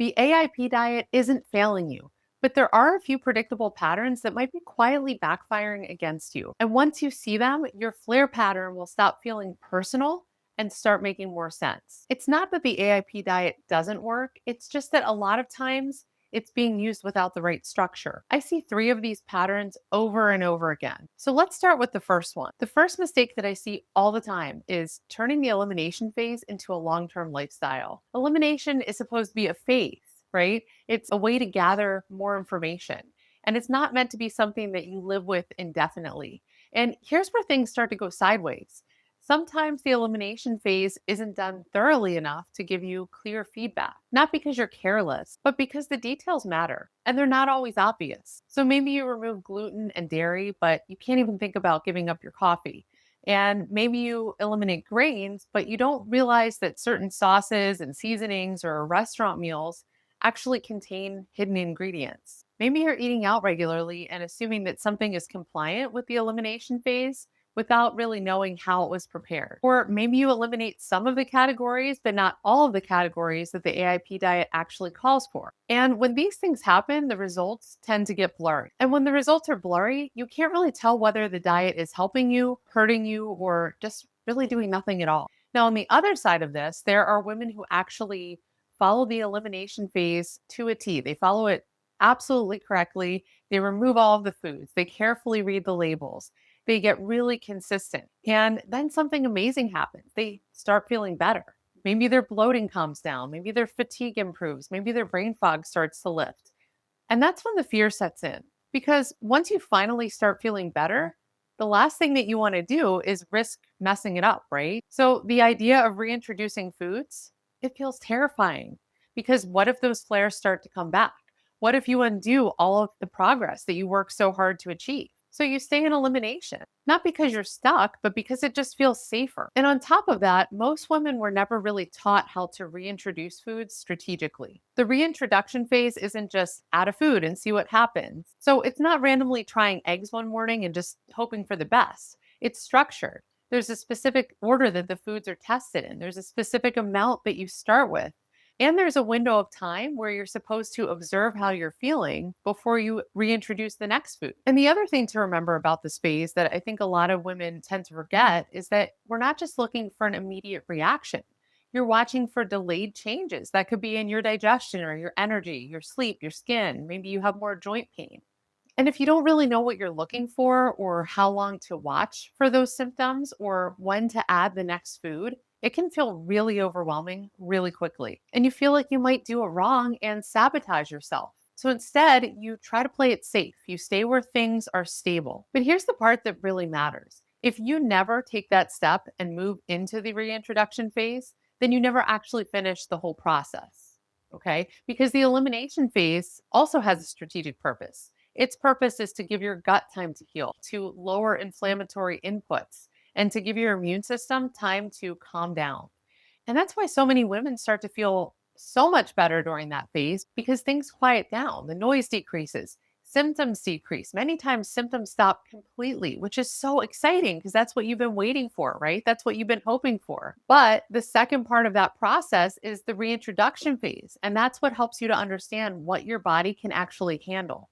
The AIP diet isn't failing you, but there are a few predictable patterns that might be quietly backfiring against you. And once you see them, your flare pattern will stop feeling personal and start making more sense. It's not that the AIP diet doesn't work, it's just that a lot of times it's being used without the right structure. I see three of these patterns over and over again. So let's start with the first one. The first mistake that I see all the time is turning the elimination phase into a long term lifestyle. Elimination is supposed to be a phase, right? It's a way to gather more information. And it's not meant to be something that you live with indefinitely. And here's where things start to go sideways. Sometimes the elimination phase isn't done thoroughly enough to give you clear feedback, not because you're careless, but because the details matter and they're not always obvious. So maybe you remove gluten and dairy, but you can't even think about giving up your coffee. And maybe you eliminate grains, but you don't realize that certain sauces and seasonings or restaurant meals actually contain hidden ingredients. Maybe you're eating out regularly and assuming that something is compliant with the elimination phase without really knowing how it was prepared. Or maybe you eliminate some of the categories, but not all of the categories that the AIP diet actually calls for. And when these things happen, the results tend to get blurry. And when the results are blurry, you can't really tell whether the diet is helping you, hurting you, or just really doing nothing at all. Now, on the other side of this, there are women who actually follow the elimination phase to a T. They follow it absolutely correctly. They remove all of the foods. They carefully read the labels. They get really consistent. And then something amazing happens. They start feeling better. Maybe their bloating calms down. Maybe their fatigue improves. Maybe their brain fog starts to lift. And that's when the fear sets in. Because once you finally start feeling better, the last thing that you want to do is risk messing it up, right? So the idea of reintroducing foods, it feels terrifying. Because what if those flares start to come back? What if you undo all of the progress that you worked so hard to achieve? So you stay in elimination, not because you're stuck, but because it just feels safer. And on top of that, most women were never really taught how to reintroduce foods strategically. The reintroduction phase isn't just add a food and see what happens. So it's not randomly trying eggs one morning and just hoping for the best. It's structured. There's a specific order that the foods are tested in. There's a specific amount that you start with. And there's a window of time where you're supposed to observe how you're feeling before you reintroduce the next food. And the other thing to remember about this phase that I think a lot of women tend to forget is that we're not just looking for an immediate reaction. You're watching for delayed changes that could be in your digestion or your energy, your sleep, your skin. Maybe you have more joint pain. And if you don't really know what you're looking for or how long to watch for those symptoms or when to add the next food, it can feel really overwhelming really quickly. And you feel like you might do it wrong and sabotage yourself. So instead, you try to play it safe. You stay where things are stable. But here's the part that really matters. If you never take that step and move into the reintroduction phase, then you never actually finish the whole process. Okay? Because the elimination phase also has a strategic purpose. Its purpose is to give your gut time to heal, to lower inflammatory inputs, and to give your immune system time to calm down. And that's why so many women start to feel so much better during that phase because things quiet down, the noise decreases, symptoms decrease. Many times symptoms stop completely, which is so exciting because that's what you've been waiting for, right? That's what you've been hoping for. But the second part of that process is the reintroduction phase. And that's what helps you to understand what your body can actually handle.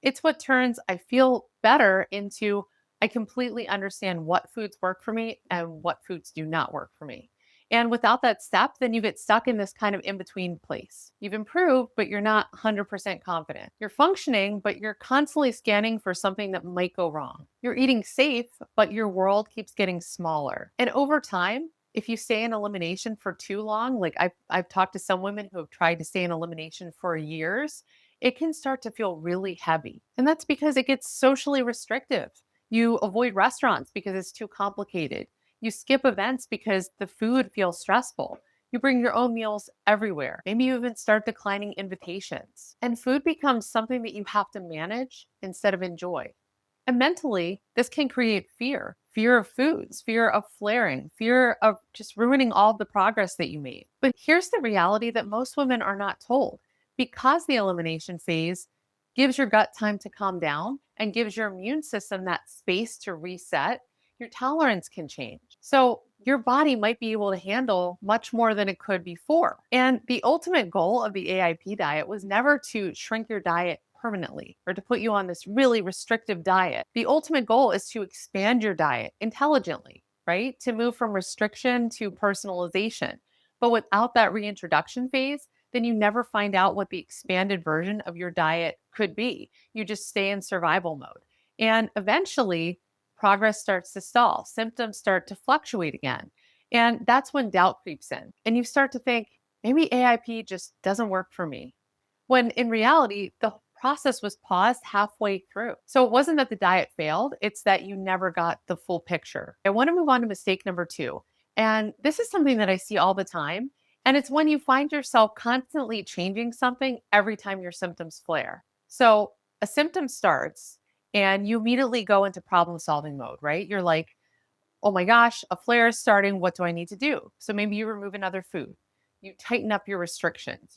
It's what turns I feel better into I completely understand what foods work for me and what foods do not work for me. And without that step, then you get stuck in this kind of in between place. You've improved, but you're not 100% confident. You're functioning, but you're constantly scanning for something that might go wrong. You're eating safe, but your world keeps getting smaller. And over time, if you stay in elimination for too long, like I've talked to some women who have tried to stay in elimination for years, it can start to feel really heavy. And that's because it gets socially restrictive. You avoid restaurants because it's too complicated. You skip events because the food feels stressful. You bring your own meals everywhere. Maybe you even start declining invitations. And food becomes something that you have to manage instead of enjoy. And mentally, this can create fear of foods, fear of flaring, fear of just ruining all the progress that you made. But here's the reality that most women are not told. Because the elimination phase gives your gut time to calm down and gives your immune system that space to reset, your tolerance can change. So your body might be able to handle much more than it could before. And the ultimate goal of the AIP diet was never to shrink your diet permanently or to put you on this really restrictive diet. The ultimate goal is to expand your diet intelligently, right? To move from restriction to personalization. But without that reintroduction phase, then you never find out what the expanded version of your diet could be. You just stay in survival mode. And eventually, progress starts to stall, symptoms start to fluctuate again. And that's when doubt creeps in. And you start to think, maybe AIP just doesn't work for me. When in reality, the process was paused halfway through. So it wasn't that the diet failed, it's that you never got the full picture. I want to move on to mistake number two. And this is something that I see all the time. And it's when you find yourself constantly changing something every time your symptoms flare. So a symptom starts and you immediately go into problem solving mode, right? You're like, oh my gosh, a flare is starting. What do I need to do? So maybe you remove another food. You tighten up your restrictions.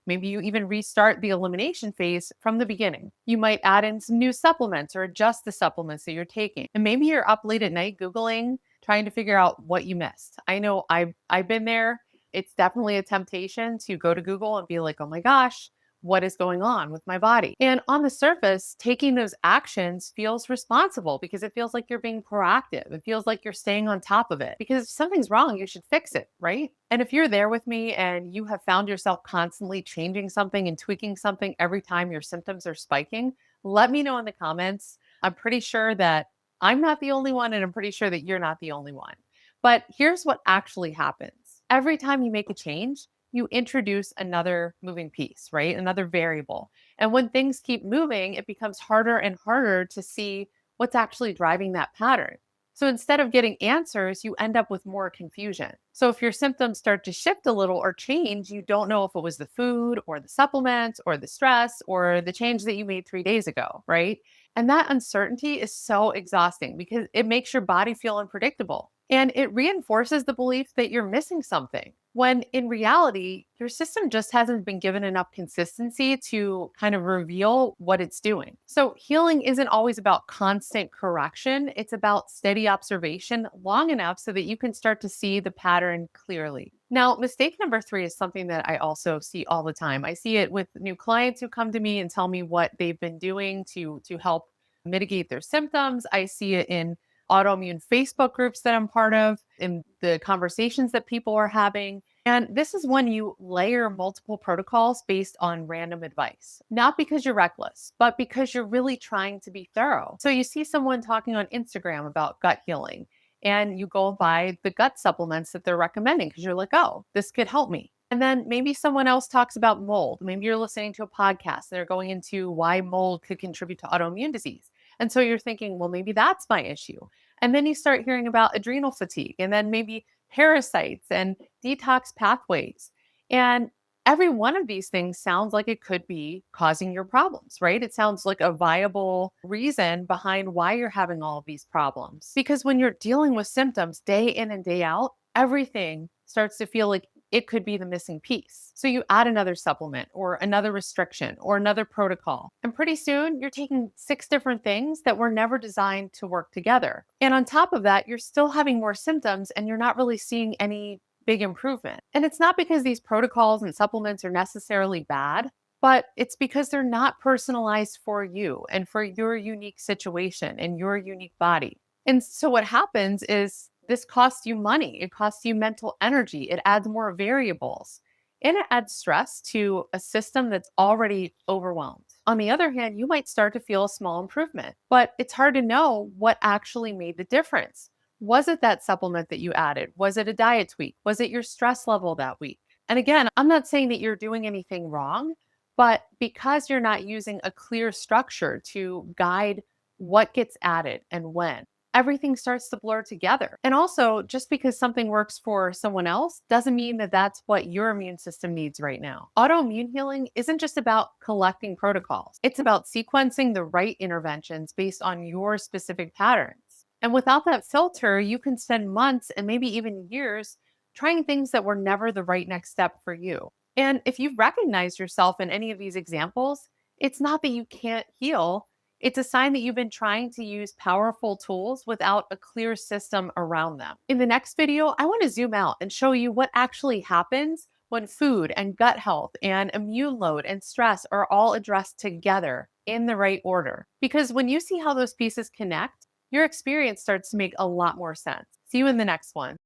Maybe you even restart the elimination phase from the beginning. You might add in some new supplements or adjust the supplements that you're taking. And maybe you're up late at night Googling, trying to figure out what you missed. I know I've been there. It's definitely a temptation to go to Google and be like, oh my gosh, what is going on with my body? And on the surface, taking those actions feels responsible because it feels like you're being proactive. It feels like you're staying on top of it because if something's wrong, you should fix it, right? And if you're there with me and you have found yourself constantly changing something and tweaking something every time your symptoms are spiking, let me know in the comments. I'm pretty sure that I'm not the only one, and I'm pretty sure that you're not the only one. But here's what actually happens every time you make a change, you introduce another moving piece, right? Another variable. And when things keep moving, it becomes harder and harder to see what's actually driving that pattern. So instead of getting answers, you end up with more confusion. So if your symptoms start to shift a little or change, you don't know if it was the food or the supplements or the stress or the change that you made 3 days ago, right? And that uncertainty is so exhausting because it makes your body feel unpredictable. And it reinforces the belief that you're missing something, when in reality, your system just hasn't been given enough consistency to kind of reveal what it's doing. So, healing isn't always about constant correction, it's about steady observation long enough so that you can start to see the pattern clearly. Now, mistake number three is something that I also see all the time. I see it with new clients who come to me and tell me what they've been doing to help mitigate their symptoms. I see it in autoimmune Facebook groups that I'm part of, in the conversations that people are having. And this is when you layer multiple protocols based on random advice, not because you're reckless, but because you're really trying to be thorough. So you see someone talking on Instagram about gut healing, and you go buy the gut supplements that they're recommending because you're like, oh, this could help me. And then maybe someone else talks about mold. Maybe you're listening to a podcast and they're going into why mold could contribute to autoimmune disease. And so you're thinking, well, maybe that's my issue. And then you start hearing about adrenal fatigue and then maybe parasites and detox pathways. And every one of these things sounds like it could be causing your problems, right? It sounds like a viable reason behind why you're having all of these problems. Because when you're dealing with symptoms day in and day out, everything starts to feel like it could be the missing piece. So you add another supplement or another restriction or another protocol. And pretty soon you're taking 6 different things that were never designed to work together. And on top of that, you're still having more symptoms and you're not really seeing any big improvement. And it's not because these protocols and supplements are necessarily bad, but it's because they're not personalized for you and for your unique situation and your unique body. And so what happens is this costs you money, it costs you mental energy, it adds more variables, and it adds stress to a system that's already overwhelmed. On the other hand, you might start to feel a small improvement, but it's hard to know what actually made the difference. Was it that supplement that you added? Was it a diet tweak? Was it your stress level that week? And again, I'm not saying that you're doing anything wrong, but because you're not using a clear structure to guide what gets added and when, everything starts to blur together. And also, just because something works for someone else doesn't mean that that's what your immune system needs right now. Autoimmune healing isn't just about collecting protocols, it's about sequencing the right interventions based on your specific patterns. And without that filter, you can spend months and maybe even years trying things that were never the right next step for you. And if you've recognized yourself in any of these examples, it's not that you can't heal. It's a sign that you've been trying to use powerful tools without a clear system around them. In the next video, I want to zoom out and show you what actually happens when food and gut health and immune load and stress are all addressed together in the right order. Because when you see how those pieces connect, your experience starts to make a lot more sense. See you in the next one.